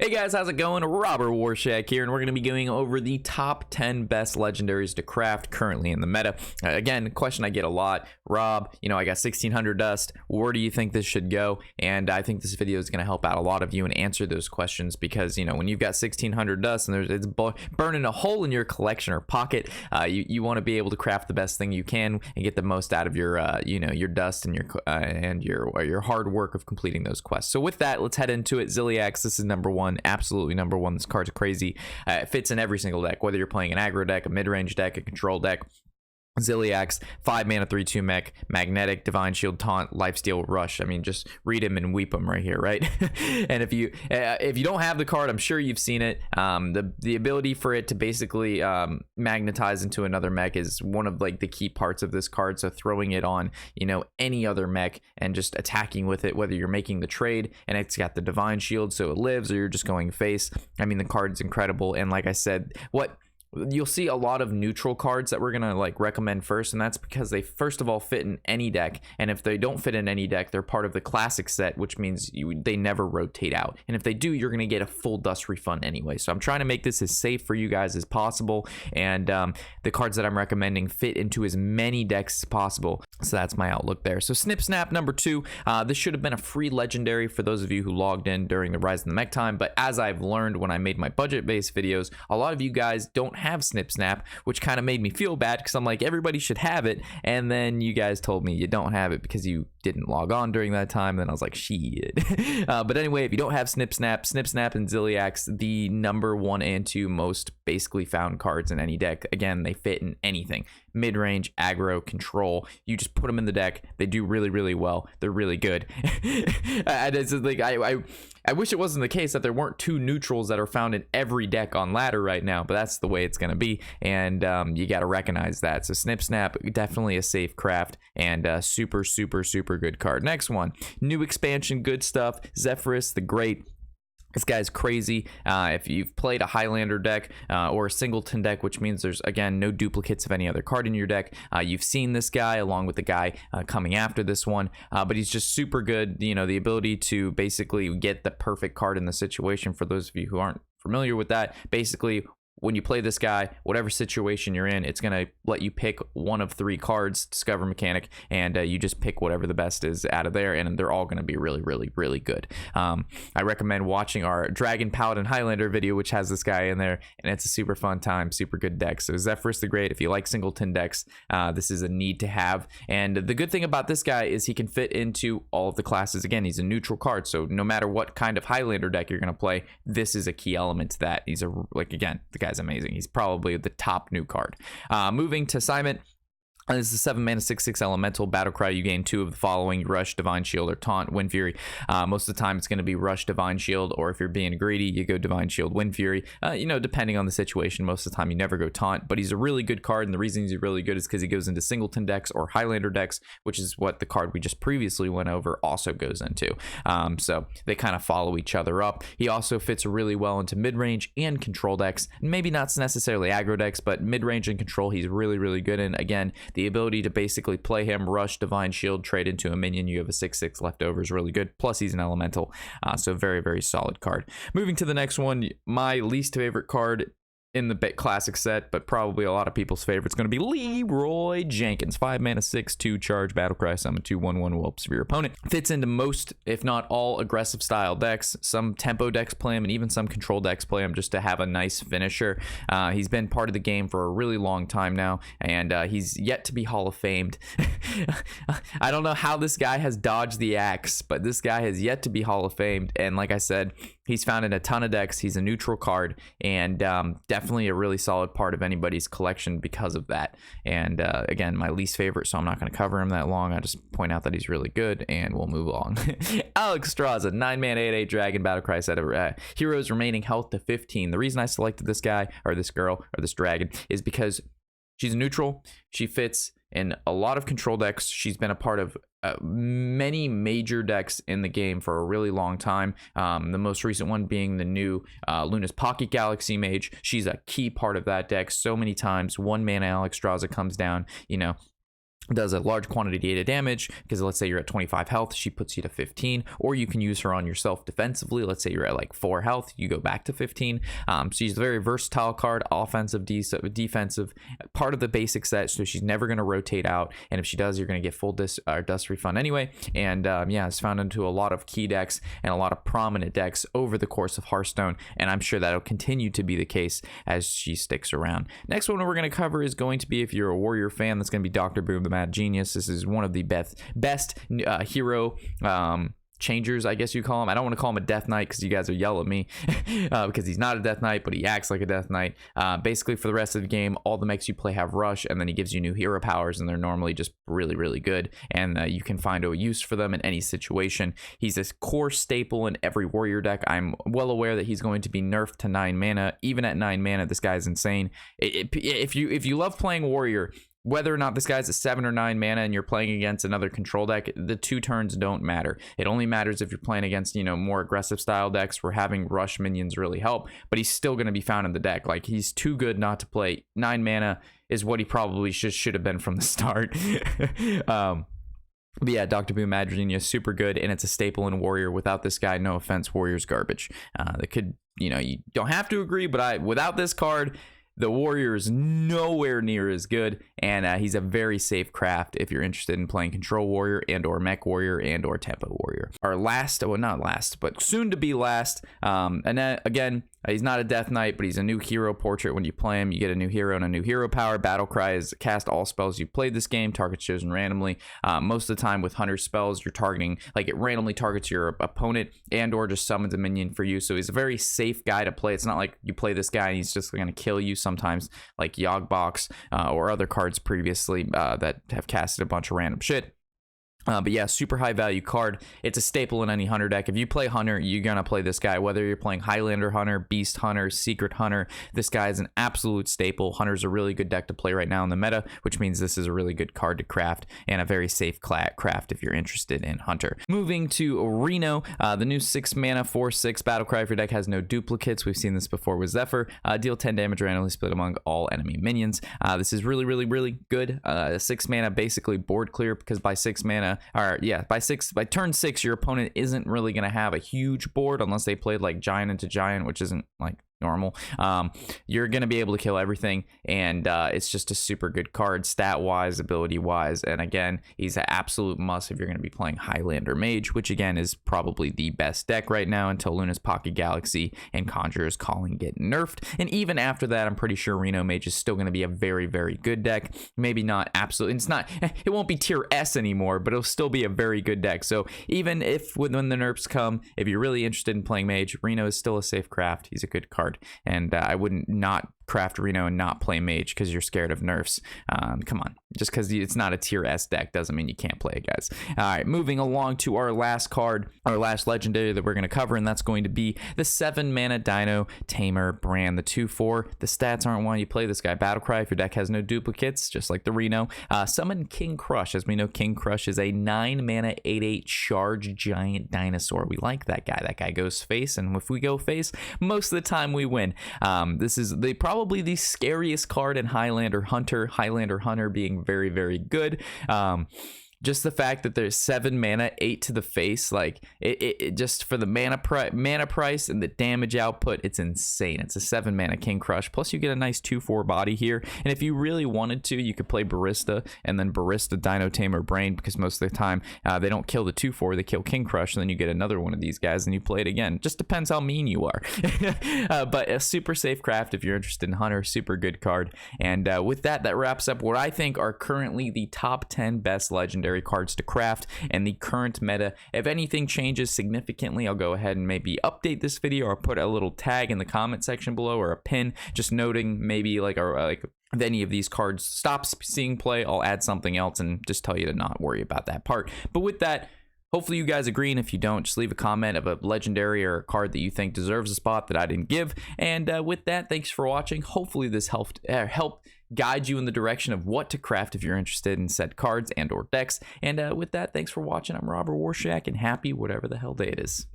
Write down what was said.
Hey guys, how's it going? Robert Warshak here, and we're going to be going over the top 10 best legendaries to craft currently in the meta. Again, question I get a lot, Rob, I got 1600 dust. Where do you think this should go? And I think this video is going to help out a lot of you and answer those questions because, when you've got 1600 dust and it's burning a hole in your collection or pocket, you want to be able to craft the best thing you can and get the most out of your, your dust and your hard work of completing those quests. So with that, let's head into it. Ziliax, this is number one, absolutely number one. This card's crazy. It fits in every single deck, whether you're playing an aggro deck, a mid-range deck, a control deck. Ziliax, 5 mana, 3/2 mech, magnetic, divine shield, taunt, lifesteal, rush. I mean, just read him and weep him right here, right? And if you don't have the card, I'm sure you've seen it. The ability for it to basically magnetize into another mech is one of the key parts of this card. So throwing it on any other mech and just attacking with it, whether you're making the trade and it's got the divine shield so it lives, or you're just going face. I mean, the card's incredible. And like I said, you'll see a lot of neutral cards that we're gonna recommend first, and that's because they first of all fit in any deck, and if they don't fit in any deck, they're part of the classic set, which means they never rotate out, and if they do, you're gonna get a full dust refund anyway. So I'm trying to make this as safe for you guys as possible, and the cards that I'm recommending fit into as many decks as possible. So that's my outlook there. So SnipSnap number 2, this should have been a free legendary for those of you who logged in during the Rise of the Mech time, but as I've learned when I made my budget-based videos, a lot of you guys don't have SnipSnap, which kind of made me feel bad because I'm like, everybody should have it, and then you guys told me you don't have it because you didn't log on during that time, and then I was like, shit. But anyway, if you don't have SnipSnap and Ziliax, the number 1 and 2 most basically found cards in any deck. Again, they fit in anything. Mid-range, aggro, control. You just put them in the deck. They do really, really well. They're really good. And it's I wish it wasn't the case that there weren't 2 neutrals that are found in every deck on ladder right now, but that's the way it's going to be, and you got to recognize that. So SnipSnap, definitely a safe craft, and super, super, super good card. Next one, new expansion, good stuff. Zephir the Great. This guy's crazy. If you've played a Highlander deck or a singleton deck, which means there's, again, no duplicates of any other card in your deck, you've seen this guy along with the guy coming after this one, but he's just super good. The ability to basically get the perfect card in the situation. For those of you who aren't familiar with that, basically, when you play this guy, whatever situation you're in, it's going to let you pick one of 3 cards, discover mechanic, and you just pick whatever the best is out of there, and they're all going to be really, really, really good. I recommend watching our Dragon Paladin Highlander video, which has this guy in there, and it's a super fun time, super good deck. So Zephir the Great, if you like singleton decks, this is a need to have. And the good thing about this guy is he can fit into all of the classes. Again, he's a neutral card, so no matter what kind of Highlander deck you're going to play, this is a key element to that. He's again, the guy's amazing. He's probably the top new card. Moving to Simon. This is a 7 mana 6/6 elemental battle cry. You gain 2 of the following: Rush, Divine Shield, or Taunt, Wind Fury. Most of the time it's going to be Rush, Divine Shield, or if you're being greedy, you go Divine Shield, Wind Fury. Depending on the situation, most of the time you never go Taunt, but he's a really good card, and the reason he's really good is because he goes into singleton decks or Highlander decks, which is what the card we just previously went over also goes into. So they kind of follow each other up. He also fits really well into mid-range and control decks. Maybe not necessarily aggro decks, but mid-range and control he's really, really good in. Again, the ability to basically play him, Rush, Divine Shield, trade into a minion, you have a 6/6 left over, is really good. Plus he's an elemental, so very, very solid card. Moving to the next one, my least favorite card in the classic set, but probably a lot of people's favorite, it's going to be Leroy Jenkins. 5 mana 6/2 charge battlecry, summon 2/1/1 whelps for your opponent. Fits into most, if not all, aggressive style decks. Some tempo decks play him, and even some control decks play him just to have a nice finisher. He's been part of the game for a really long time now, and he's yet to be Hall of Famed. I don't know how this guy has dodged the axe, but this guy has yet to be Hall of Famed, and like I said, he's found in a ton of decks. He's a neutral card, and definitely a really solid part of anybody's collection because of that. And again, my least favorite, so I'm not going to cover him that long. I just point out that he's really good, and we'll move along. Alexstrasza, 9 mana 8/8 dragon battlecry, set of heroes remaining health to 15. The reason I selected this guy or this girl or this dragon is because she's neutral. She fits in a lot of control decks. She's been a part of many major decks in the game for a really long time. The most recent one being the new Luna's Pocket Galaxy Mage. She's a key part of that deck so many times. 1 mana Alexstrasza comes down, does a large quantity of damage, because let's say you're at 25 health, she puts you to 15, or you can use her on yourself defensively. Let's say you're at like 4 health, you go back to 15. So she's a very versatile card, offensive, defensive, part of the basic set, so she's never going to rotate out, and if she does, you're going to get full dust refund anyway. And yeah, it's found into a lot of key decks and a lot of prominent decks over the course of Hearthstone, and I'm sure that'll continue to be the case as she sticks around. Next one we're going to cover is going to be, if you're a Warrior fan, that's going to be Dr. Boom the Mad Genius. This is one of the best hero changers, I guess you call him. I don't want to call him a Death Knight because you guys will yell at me because he's not a Death Knight, but he acts like a Death Knight. Basically, for the rest of the game, all the mechs you play have rush, and then he gives you new hero powers, and they're normally just really, really good, and you can find a use for them in any situation. He's a core staple in every Warrior deck. I'm well aware that he's going to be nerfed to 9 mana. Even at 9 mana, this guy's insane. If you love playing Warrior, whether or not this guy's at 7 or 9 mana and you're playing against another control deck, the 2 turns don't matter. It only matters if you're playing against, you know, more aggressive style decks where having rush minions really help, but he's still going to be found in the deck. Like, he's too good not to play. 9 mana is what he probably should have been from the start. But yeah, Dr. Boom Mad Genius, super good, and it's a staple in Warrior. Without this guy, no offense, Warrior's garbage. That could, you know, you don't have to agree, but without this card, the Warrior is nowhere near as good, and he's a very safe craft if you're interested in playing Control Warrior and or Mech Warrior and or Tempo Warrior. Our last, well, not last, but soon to be last, and then again, he's not a Death Knight, but he's a new hero portrait. When you play him, you get a new hero and a new hero power. Battle Cry is cast all spells you played this game, targets chosen randomly. Most of the time with Hunter spells, you're targeting, like, it randomly targets your opponent and or just summons a minion for you. So he's a very safe guy to play. It's not like you play this guy and he's just going to kill you sometimes, like Yogbox or other cards previously that have casted a bunch of random shit. But yeah, super high value card. It's a staple in any Hunter deck. If you play Hunter, you're going to play this guy. Whether you're playing Highlander Hunter, Beast Hunter, Secret Hunter, this guy is an absolute staple. Hunter's a really good deck to play right now in the meta, which means this is a really good card to craft and a very safe craft if you're interested in Hunter. Moving to Reno, the new 6 mana 4/6 battle cry. If your deck has no duplicates, we've seen this before with Zephir. Deal 10 damage randomly split among all enemy minions. This is really, really, really good. 6 mana, basically board clear, because by 6 mana, by turn 6, your opponent isn't really going to have a huge board unless they played like giant into giant, which isn't like normal. You're going to be able to kill everything, and it's just a super good card stat wise, ability wise, and again, he's an absolute must if you're going to be playing Highlander Mage, which again is probably the best deck right now until Luna's Pocket Galaxy and Conjurer's Calling get nerfed. And even after that, I'm pretty sure Reno Mage is still going to be a very, very good deck. Maybe not absolutely, it won't be tier S anymore, but it'll still be a very good deck. So even if when the nerfs come, if you're really interested in playing Mage, Reno is still a safe craft. He's a good card, and I wouldn't not craft Reno and not play Mage because you're scared of nerfs. Come on, just because it's not a tier S deck doesn't mean you can't play it, guys. All right, moving along to our last card, our last legendary that we're going to cover, and that's going to be the 7 mana Dino Tamer Brand, the 2/4. The stats aren't why you play this guy. Battle Cry, if your deck has no duplicates, just like the Reno. Summon King Crush. As we know, King Crush is a 9 mana 8/8 charge giant dinosaur. We like that guy. That guy goes face, and if we go face, most of the time we win. This is probably the scariest card in Highlander Hunter being very, very good. Just the fact that there's 7 mana, 8 to the face, like it just for the mana price and the damage output, it's insane. It's a 7 mana King Crush, plus you get a nice 2/4 body here. And if you really wanted to, you could play Barista and then Barista Dino Tamer Brain, because most of the time they don't kill the 2/4, they kill King Crush, and then you get another one of these guys and you play it again. Just depends how mean you are. But a super safe craft if you're interested in Hunter. Super good card. And with that wraps up what I think are currently the top 10 best legendary cards to craft and the current meta. If anything changes significantly, I'll go ahead and maybe update this video or put a little tag in the comment section below or a pin just noting maybe like if any of these cards stops seeing play, I'll add something else and just tell you to not worry about that part. But with that, hopefully you guys agree, and if you don't, just leave a comment of a legendary or a card that you think deserves a spot that I didn't give. And with that, thanks for watching. Hopefully this helped guide you in the direction of what to craft if you're interested in said cards and or decks. And with that, thanks for watching. I'm Robert Warshak, and happy whatever the hell day it is.